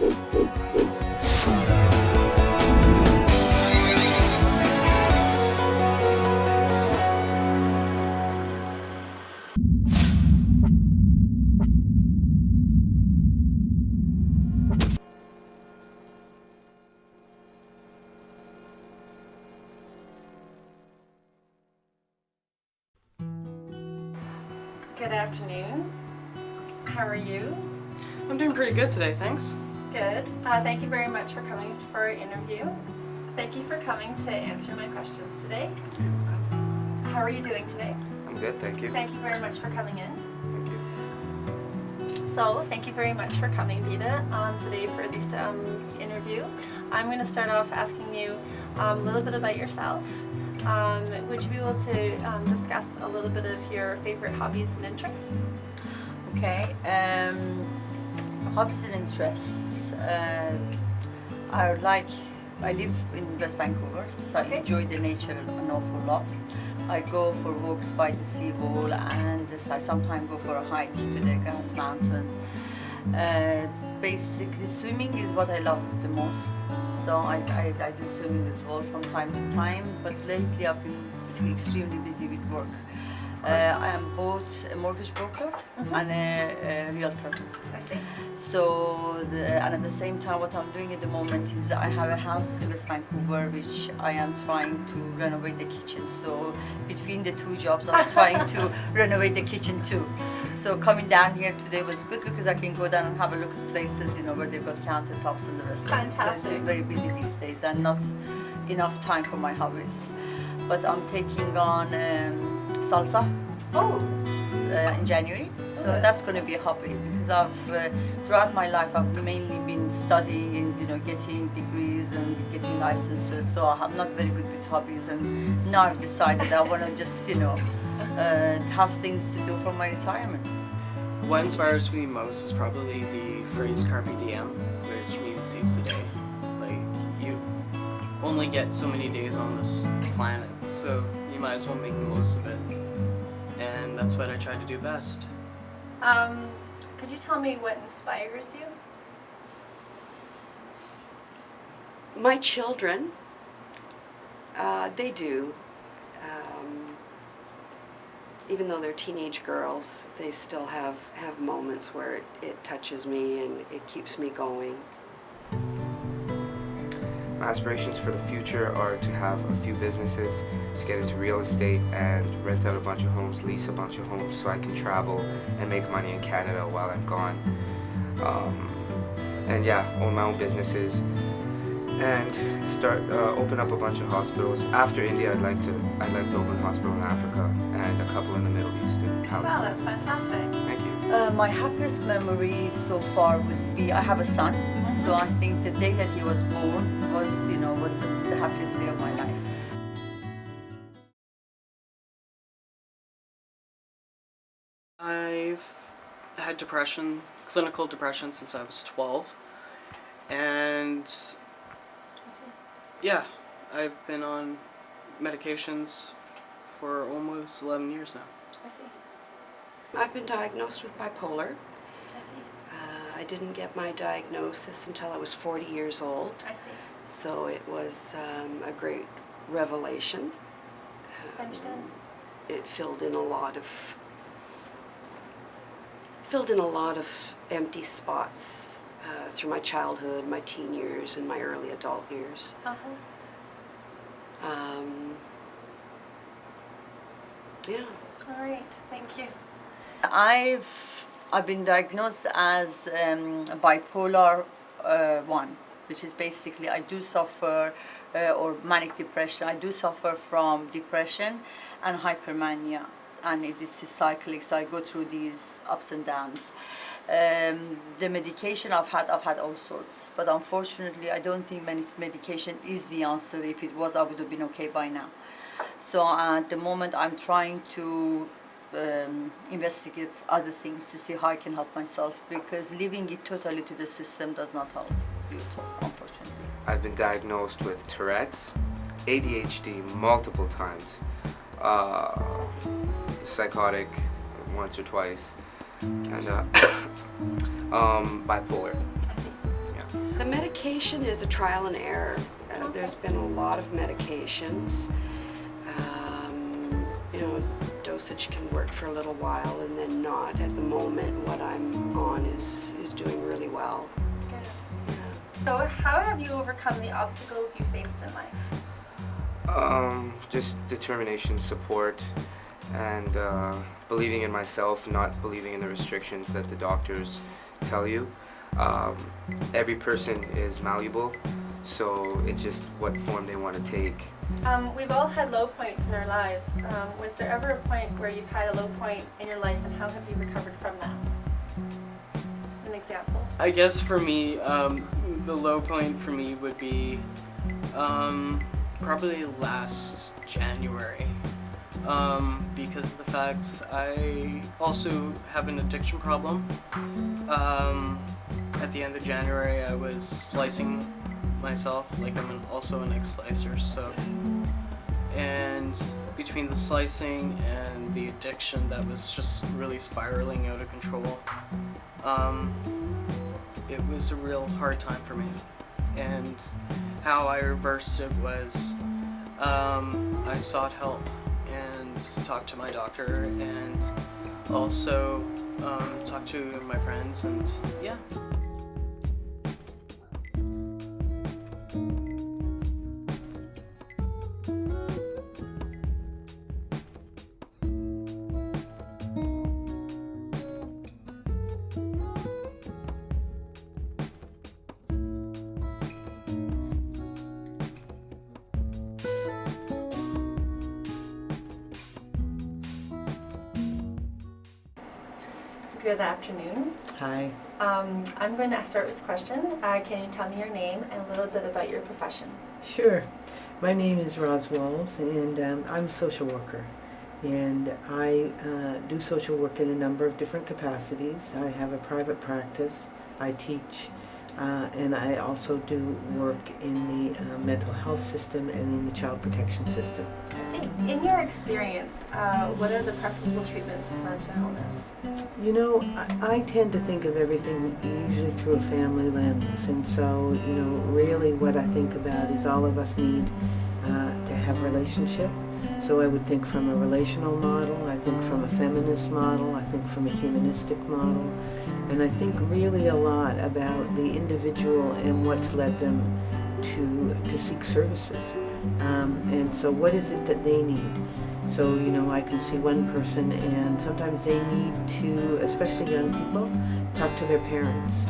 Good afternoon. How are you? I'm doing pretty good today, thanks. Good. Thank you very much for coming for our interview. Thank you for coming to answer my questions today. How are you doing today? I'm good, thank you. Thank you very much for coming in. Thank you. So, thank you very much for coming, Vida, today for this interview. I'm going to start off asking you a little bit about yourself. Would you be able to discuss a little bit of your favorite hobbies and interests? Okay, hobbies and interests. I live in West Vancouver, so I enjoy the nature an awful lot. I go for walks by the seawall, and I sometimes go for a hike to the Grass Mountain. Basically, swimming is what I love the most. So I do swimming as well from time to time, but lately I've been extremely busy with work. I am both a mortgage broker and a realtor. I see. So, and at the same time, what I'm doing at the moment is I have a house in West Vancouver, which I am trying to renovate the kitchen. So, between the two jobs, I'm trying to renovate the kitchen too. So, coming down here today was good because I can go down and have a look at places, you know, where they've got countertops and the rest of it. So, it's Fantastic. been very busy these days and not enough time for my hobbies. But I'm taking on salsa in January, so that's going to be a hobby because I've throughout my life I've mainly been studying and getting degrees and getting licenses, so I'm not very good with hobbies, and now I've decided I want to just have things to do for my retirement. What inspires me most is probably the phrase carpe diem, which means seize the day. Like, you only get so many days on this planet, so you might as well make the most of it. And that's what I try to do best. Could you tell me what inspires you? My children, they do. Even though they're teenage girls, they still have moments where it touches me and it keeps me going. My aspirations for the future are to have a few businesses, to get into real estate and rent out a bunch of homes, lease a bunch of homes so I can travel and make money in Canada while I'm gone. And yeah, own my own businesses and start open up a bunch of hospitals. After India, I'd like to open a hospital in Africa and a couple in the Middle East in Palestine. Wow, that's fantastic. Thank you. My happiest memory so far would be I have a son, so I think the day that he was born was the happiest day of my life. I've had depression, clinical depression, since I was 12, and yeah, I've been on medications for almost 11 years now. I see. I've been diagnosed with bipolar. I see. I didn't get my diagnosis until I was 40 years old, I see. so it was a great revelation. I understand. It filled in a lot of empty spots through my childhood, my teen years, and my early adult years. Yeah. All right. Thank you. I've been diagnosed as bipolar 1, which is basically I do suffer or manic depression. I do suffer from depression and hypermania, and it's cyclic. So I go through these ups and downs. The medication I've had all sorts, but unfortunately I don't think medication is the answer. If it was, I would have been okay by now. So at the moment I'm trying to investigate other things to see how I can help myself, because leaving it totally to the system does not help you at all, unfortunately. I've been diagnosed with Tourette's, ADHD multiple times, psychotic once or twice, and bipolar. I see. Yeah. The medication is a trial and error. There's been a lot of medications. Dosage can work for a little while and then not. At the moment, what I'm on is doing really well. Good. So how have you overcome the obstacles you faced in life? Just determination, support, and believing in myself, not believing in the restrictions that the doctors tell you. Every person is malleable, so it's just what form they want to take. We've all had low points in our lives. Was there ever a point where you've had a low point in your life, and how have you recovered from that? An example. I guess for me, the low point for me would be probably last January. Because of the fact I also have an addiction problem. At the end of January, I was slicing myself, like I'm also an ex-slicer, so. And between the slicing and the addiction that was just really spiraling out of control, it was a real hard time for me. And how I reversed it was I sought help and talked to my doctor and also talked to my friends, and yeah. Good afternoon. Hi, I'm going to start with a question. Can you tell me your name and a little bit about your profession? sure. My name is Roz Walls, and I'm a social worker. And I do social work in a number of different capacities. I have a private practice, I teach, and I also do work in the mental health system and in the child protection system. I see. In your experience, what are the preferable treatments of mental illness? You know, I tend to think of everything usually through a family lens, and so, you know, really what I think about is all of us need to have relationship. So I would think from a relational model, I think from a feminist model, I think from a humanistic model, and I think really a lot about the individual and what's led them to seek services. And so what is it that they need? So, you know, I can see one person and sometimes they need to, especially young people, talk to their parents.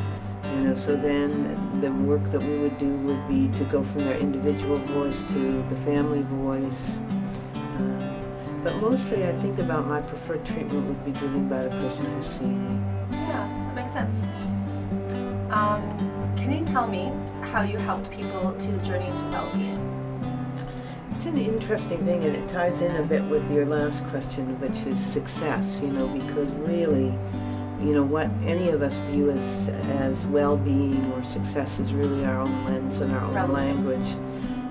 You know, so then the work that we would do would be to go from their individual voice to the family voice. But mostly I think about my preferred treatment would be driven by the person who's seeing me. Yeah, that makes sense. Can you tell me how you helped people to the journey to well-being? It's an interesting thing, and it ties in a bit with your last question, which is success, you know, because really, you know, what any of us view as well-being or success is really our own lens and our own language,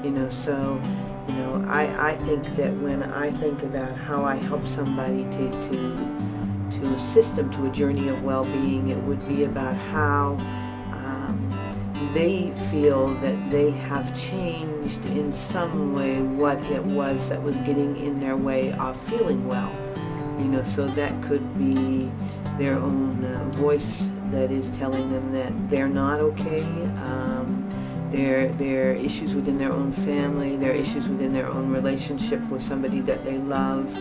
you know, so, you know, I think that when I think about how I help somebody to assist them to a journey of well-being, it would be about how they feel that they have changed in some way what it was that was getting in their way of feeling well. You know, so that could be their own voice that is telling them that they're not okay, their issues within their own family, their issues within their own relationship with somebody that they love.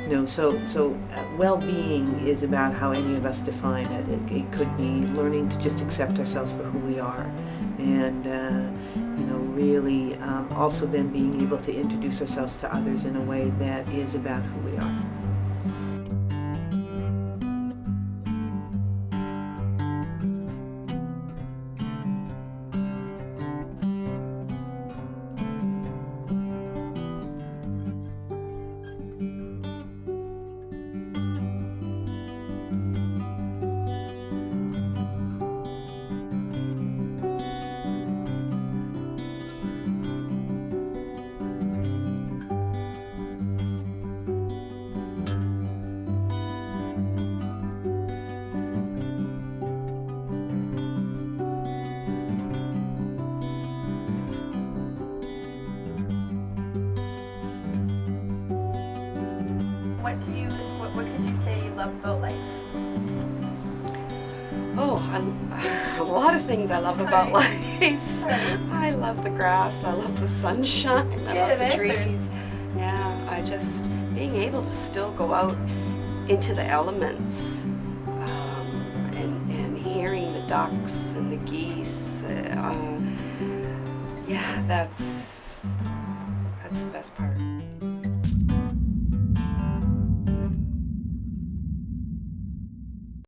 You know, so well-being is about how any of us define it. It could be learning to just accept ourselves for who we are, and you know, really also then being able to introduce ourselves to others in a way that is about who we are. what could you say you love about life? Oh, a lot of things I love about life. I love the grass, I love the sunshine, I love the Good answers. trees. Yeah, I just, being able to still go out into the elements and hearing the ducks and the geese. Yeah, that's the best part.